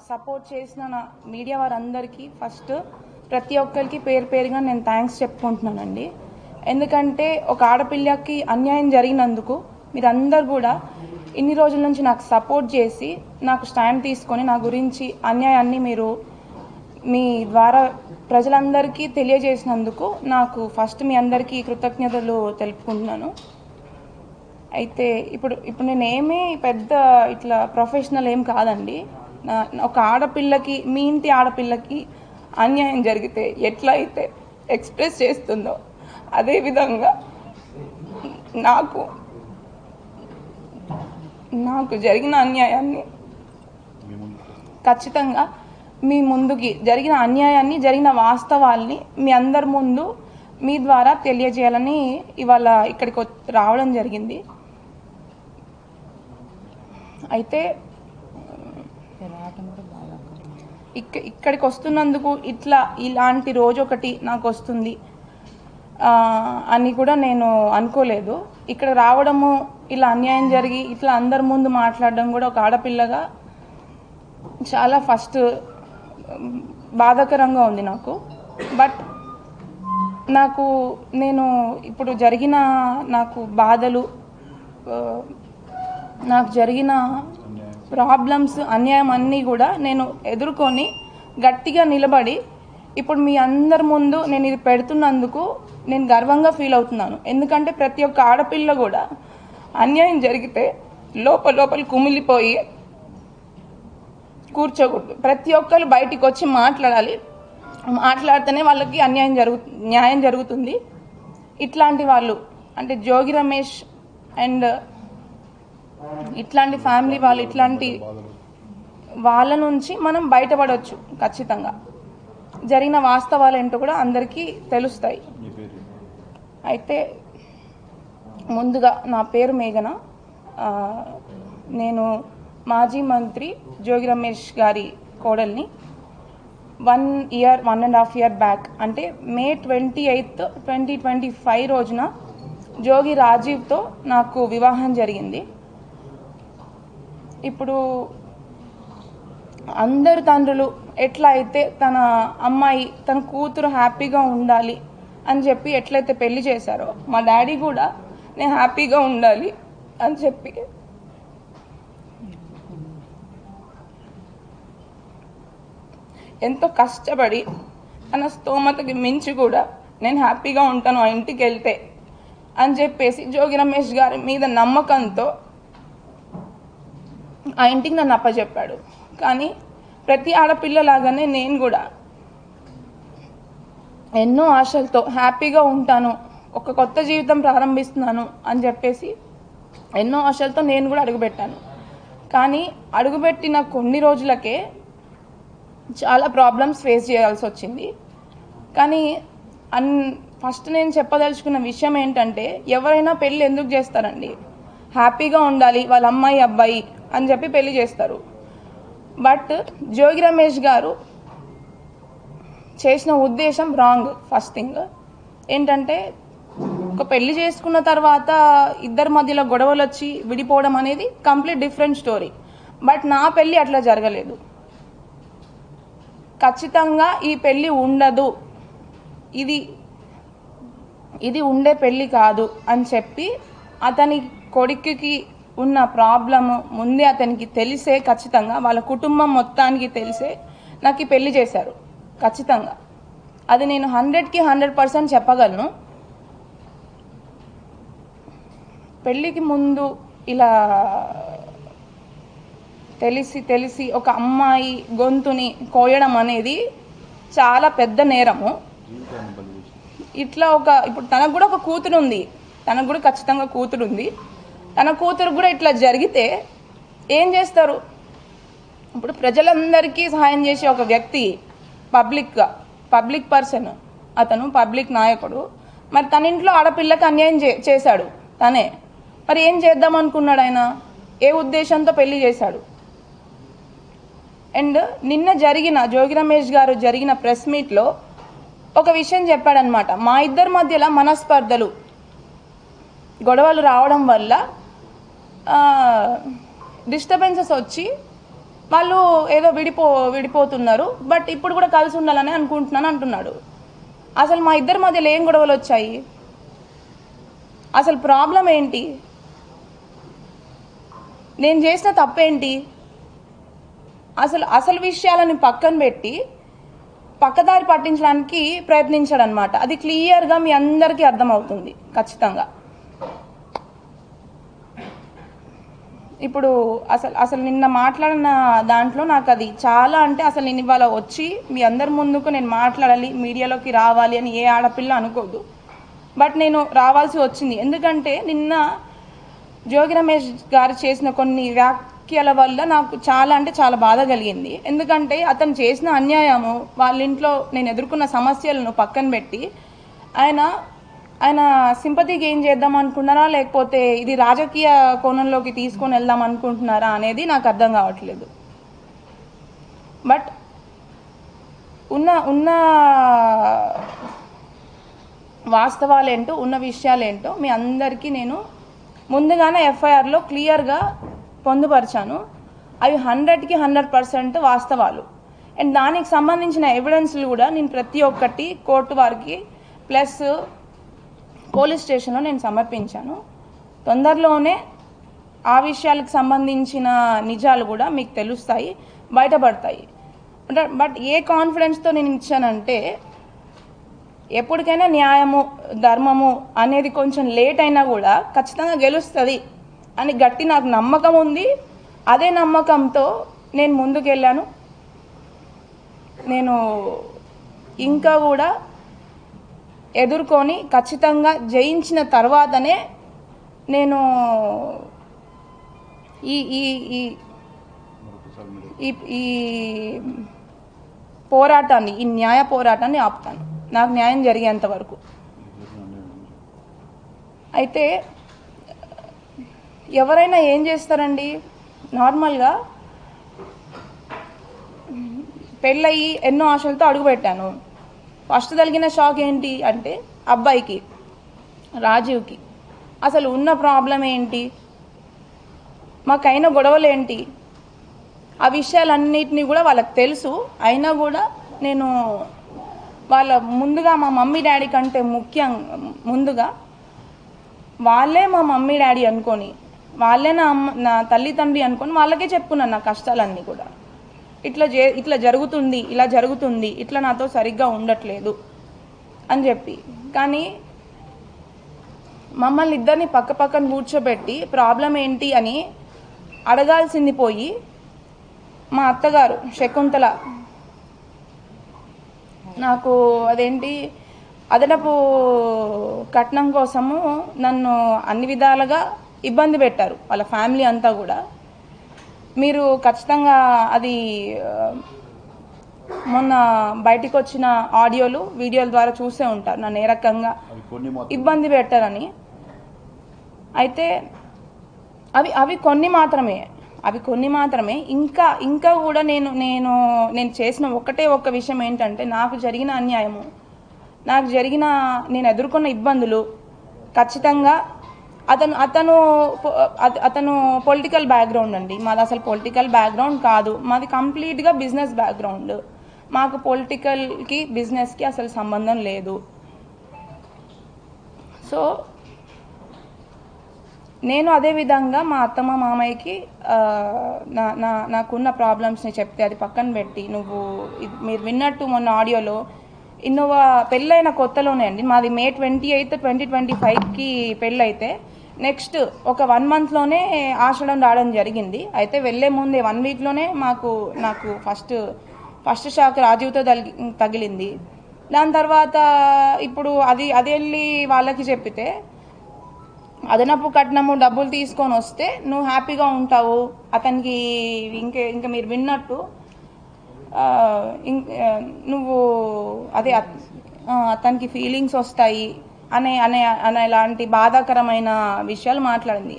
Support చేసిన నా media వారందరికీ ఫస్ట్ ప్రతి ఒక్కరికి పేరు పేరుగా నేను థ్యాంక్స్ చెప్పుకుంటున్నానండి. ఎందుకంటే ఒక ఆడపిల్లకి అన్యాయం జరిగినందుకు మీరందరూ కూడా ఇన్ని రోజుల నుంచి నాకు సపోర్ట్ చేసి నాకు స్టాండ్ తీసుకొని నా గురించి అన్యాయాన్ని మీరు మీ ద్వారా ప్రజలందరికీ తెలియజేసినందుకు నాకు ఫస్ట్ మీ అందరికీ కృతజ్ఞతలు తెలుపుకుంటున్నాను. అయితే ఇప్పుడు నేనేమీ పెద్ద ఇట్లా ప్రొఫెషనల్ ఏం కాదండి. ఒక ఆడపిల్లకి, మీ ఇంటి ఆడపిల్లకి అన్యాయం జరిగితే ఎట్లా అయితే ఎక్స్ప్రెస్ చేస్తుందో అదేవిధంగా నాకు జరిగిన అన్యాయాన్ని ఖచ్చితంగా మీ ముందుకి జరిగిన అన్యాయాన్ని, జరిగిన వాస్తవాల్ని మీ అందరి ముందు మీ ద్వారా తెలియజేయాలని ఇవాళ ఇక్కడికి రావడం జరిగింది. అయితే ఇక్కడికి వస్తున్నందుకు ఇలాంటి రోజు ఒకటి నాకు వస్తుంది అని కూడా నేను అనుకోలేదు. ఇక్కడ రావడము, ఇలా అన్యాయం జరిగి ఇట్లా అందరి ముందు మాట్లాడడం కూడా ఒక ఆడపిల్లగా చాలా ఫస్ట్ బాధాకరంగా ఉంది నాకు. బట్ నేను ఇప్పుడు జరిగిన నాకు బాధలు, నాకు జరిగిన ప్రాబ్లమ్స్, అన్యాయం అన్నీ కూడా నేను ఎదుర్కొని గట్టిగా నిలబడి ఇప్పుడు మీ అందరి ముందు నేను ఇది పెడుతున్నందుకు నేను గర్వంగా ఫీల్ అవుతున్నాను. ఎందుకంటే ప్రతి ఒక్క ఆడపిల్ల కూడా అన్యాయం జరిగితే లోపల కుమిలిపోయి కూర్చోకూడదు. ప్రతి ఒక్కరు బయటికి వచ్చి మాట్లాడాలి. మాట్లాడితేనే వాళ్ళకి న్యాయం జరుగుతుంది. ఇట్లాంటి వాళ్ళు అంటే జోగి రమేష్ అండ్ ఇట్లాంటి ఫ్యామిలీ వాళ్ళు, ఇట్లాంటి వాళ్ళ నుంచి మనం బయటపడవచ్చు. ఖచ్చితంగా జరిగిన వాస్తవాలు ఏంటో కూడా అందరికీ తెలుస్తాయి. అయితే ముందుగా నా పేరు మేఘన. నేను మాజీ మంత్రి జోగి రమేష్ గారి కోడల్ని. 1.5 year బ్యాక్ అంటే May 28, 2025 రోజున జోగి రాజీవ్తో నాకు వివాహం జరిగింది. ఇప్పుడు అందరు తండ్రులు ఎట్లా అయితే తన అమ్మాయి, తన కూతురు హ్యాపీగా ఉండాలి అని చెప్పి ఎట్లయితే పెళ్లి చేశారో, మా డాడీ కూడా నేను హ్యాపీగా ఉండాలి అని చెప్పి ఎంతో కష్టపడి తన స్తోమతకి మించి కూడా నేను హ్యాపీగా ఉంటాను ఆ ఇంటికి వెళ్తే అని చెప్పేసి జోగి రమేష్ గారి మీద నమ్మకంతో ఆ ఇంటికి నన్ను అప్పచెప్పాడు. కానీ ప్రతి ఆడపిల్లలాగానే నేను కూడా ఎన్నో ఆశలతో హ్యాపీగా ఉంటాను, ఒక కొత్త జీవితం ప్రారంభిస్తున్నాను అని చెప్పేసి ఎన్నో ఆశలతో నేను కూడా అడుగుపెట్టాను. కానీ అడుగుపెట్టిన కొన్ని రోజులకే చాలా ప్రాబ్లమ్స్ ఫేస్ చేయాల్సి వచ్చింది. కానీ ఫస్ట్ నేను చెప్పదలుచుకున్న విషయం ఏంటంటే, ఎవరైనా పెళ్ళి ఎందుకు చేస్తారండి? హ్యాపీగా ఉండాలి వాళ్ళ అమ్మాయి అబ్బాయి అని చెప్పి పెళ్లి చేస్తారు. బట్ జోగి రమేష్ గారు చేసిన ఉద్దేశం రాంగ్. ఫస్ట్ థింగ్ ఏంటంటే, ఒక పెళ్లి చేసుకున్న తర్వాత ఇద్దరి మధ్యలో గొడవలు వచ్చి విడిపోవడం అనేది కంప్లీట్ డిఫరెంట్ స్టోరీ. బట్ నా పెళ్ళి అట్లా జరగలేదు. ఖచ్చితంగా ఈ పెళ్ళి ఉండదు, ఇది ఉండే పెళ్ళి కాదు అని చెప్పి అతని కొడుకుకి ఉన్న ప్రాబ్లము ముందే అతనికి తెలిసే, ఖచ్చితంగా వాళ్ళ కుటుంబం మొత్తానికి తెలిసే నాకు ఈ పెళ్లి చేశారు. ఖచ్చితంగా అది నేను 100కి 100% చెప్పగలను. పెళ్ళికి ముందు ఇలా తెలిసి ఒక అమ్మాయి గొంతుని కోయడం అనేది చాలా పెద్ద నేరము. ఇట్లా ఇప్పుడు తనకు కూడా ఒక కూతురు ఉంది, తనకు కూడా ఖచ్చితంగా కూతురు ఉంది. తన కూతురు కూడా ఇట్లా జరిగితే ఏం చేస్తారు? ఇప్పుడు ప్రజలందరికీ సహాయం చేసే ఒక వ్యక్తి, పబ్లిక్ పర్సన్, అతను పబ్లిక్ నాయకుడు. మరి తన ఇంట్లో ఆడపిల్లకి అన్యాయం చేశాడు తనే. మరి ఏం చేద్దాం అనుకున్నాడు ఆయన? ఏ ఉద్దేశంతో పెళ్లి చేశాడు? అండ్ నిన్న జోగి రమేష్ గారు జరిగిన ప్రెస్ మీట్లో ఒక విషయం చెప్పాడనమాట. మా ఇద్దరి మధ్యలో మనస్పర్ధలు, గొడవలు రావడం వల్ల డిస్టర్బెన్సెస్ వచ్చి వాళ్ళు ఏదో విడిపోతున్నారు, బట్ ఇప్పుడు కూడా కలిసి ఉండాలని అనుకుంటున్నాను అంటున్నాడు. అసలు మా ఇద్దరి మధ్యలో ఏం గొడవలు వచ్చాయి? అసలు ప్రాబ్లం ఏంటి? నేను చేసిన తప్పేంటి? అసలు విషయాలని పక్కన పెట్టి పక్కదారి పట్టించడానికి ప్రయత్నించాడనమాట. అది క్లియర్గా మీ అందరికీ అర్థమవుతుంది ఖచ్చితంగా. ఇప్పుడు అసలు నిన్న మాట్లాడిన దాంట్లో నాకు అది చాలా, అంటే అసలు నేను ఇవాళ వచ్చి మీ అందరి ముందుకు నేను మాట్లాడాలి, మీడియాలోకి రావాలి అని ఏ ఆడపిల్ల అనుకోదు. బట్ నేను రావాల్సి వచ్చింది. ఎందుకంటే నిన్న జోగి రమేష్ గారు చేసిన కొన్ని వ్యాఖ్యల వల్ల నాకు చాలా, అంటే చాలా బాధ కలిగింది. ఎందుకంటే అతను చేసిన అన్యాయము, వాళ్ళ ఇంట్లో నేను ఎదుర్కొన్న సమస్యలను పక్కన పెట్టి ఆయన సింపతి గెయిన్ చేద్దాం అనుకున్నారా, లేకపోతే ఇది రాజకీయ కోణంలోకి తీసుకొని వెళ్దాం అనుకుంటున్నారా అనేది నాకు అర్థం కావట్లేదు. బట్ ఉన్న వాస్తవాలేంటో, ఉన్న విషయాలేంటో మీ అందరికీ నేను ముందుగానే ఎఫ్ఐఆర్లో క్లియర్గా పొందుపరిచాను. అవి 100కి 100% వాస్తవాలు. అండ్ దానికి సంబంధించిన ఎవిడెన్స్లు కూడా నేను ప్రతి ఒక్కటి కోర్టు వారికి ప్లస్ పోలీస్ స్టేషన్లో నేను సమర్పించాను. తొందరలోనే ఆ విషయాలకు సంబంధించిన నిజాలు కూడా మీకు తెలుస్తాయి, బయటపడతాయి. బట్ ఏ కాన్ఫిడెన్స్తో నేను ఇచ్చానంటే, ఎప్పటికైనా న్యాయము ధర్మము అనేది కొంచెం లేట్ అయినా కూడా ఖచ్చితంగా గెలుస్తుంది అని గట్టి నాకు నమ్మకం ఉంది. అదే నమ్మకంతో నేను ముందుకెళ్ళాను. నేను ఇంకా కూడా ఎదుర్కొని ఖచ్చితంగా జయించిన తర్వాతనే నేను ఈ ఈ ఈ పోరాటాన్ని, ఈ న్యాయ పోరాటాన్ని ఆపుతాను, నాకు న్యాయం జరిగేంత వరకు. అయితే ఎవరైనా ఏం చేస్తారండి, నార్మల్గా పెళ్ళయి ఎన్నో ఆశలతో అడుగుపెట్టాను. ఫస్ట్ తగిలిన షాక్ ఏంటి అంటే, అబ్బాయికి రాజీవ్కి అసలు ఉన్న ప్రాబ్లం ఏంటి, మాకైన గొడవలు ఏంటి, ఆ విషయాలన్నిటినీ కూడా వాళ్ళకి తెలుసు. అయినా కూడా నేను ముందుగా మా మమ్మీ డాడీ కంటే ముందుగా వాళ్ళే మా మమ్మీ డాడీ అనుకొని, వాళ్ళే నా తల్లి తండ్రి అనుకొని వాళ్ళకే చెప్పుకున్నాను నా కష్టాలన్నీ కూడా. ఇట్లా జరుగుతుంది, ఇలా జరుగుతుంది, ఇట్లా నాతో సరిగ్గా ఉండట్లేదు అని చెప్పి. కానీ మమ్మల్ని ఇద్దరిని పక్కన కూర్చోబెట్టి ప్రాబ్లం ఏంటి అని అడగాల్సింది పోయి, మా అత్తగారు శకుంతల నాకు అదేంటి అదనపు కట్నం కోసము నన్ను అన్ని విధాలుగా ఇబ్బంది పెట్టారు, వాళ్ళ ఫ్యామిలీ అంతా కూడా. మీరు ఖచ్చితంగా అది మొన్న బయటికి వచ్చిన ఆడియోలు వీడియోల ద్వారా చూసే ఉంటారు నన్ను ఏ రకంగా ఇబ్బంది పెట్టారని. అయితే అవి కొన్ని మాత్రమే. ఇంకా కూడా నేను చేసిన ఒక్క విషయం ఏంటంటే, నాకు జరిగిన అన్యాయము, నేను ఎదుర్కొన్న ఇబ్బందులు ఖచ్చితంగా అతను పొలిటికల్ బ్యాక్గ్రౌండ్ అండి. మాది అసలు పొలిటికల్ బ్యాక్గ్రౌండ్ కాదు, మాది కంప్లీట్గా బిజినెస్ బ్యాక్గ్రౌండ్. మాకు పొలిటికల్కి బిజినెస్కి అసలు సంబంధం లేదు. సో నేను అదేవిధంగా మా అత్తమ్మ మామయ్యకి నాకున్న ప్రాబ్లమ్స్ని చెప్తే అది పక్కన పెట్టి, మీరు విన్నట్టు మొన్న ఆడియోలో ఇన్నోవా పెళ్ళైన కొత్తలోనే అండి, మాది May 28, 2025కి పెళ్ళైతే నెక్స్ట్ ఒక 1 monthలోనే ఆషాఢం రావడం జరిగింది. అయితే వెళ్ళే ముందే 1 weekలోనే నాకు ఫస్ట్ షాక్ రాజీవ్తో తగిలింది. దాని తర్వాత ఇప్పుడు అది వెళ్ళి వాళ్ళకి చెప్పితే, అదనపు కట్నము డబ్బులు తీసుకొని వస్తే నువ్వు హ్యాపీగా ఉంటావు, అతనికి ఇంకా మీరు విన్నట్టు నువ్వు అదే అతనికి ఫీలింగ్స్ వస్తాయి అనే లాంటి బాధాకరమైన విషయాలు మాట్లాడింది.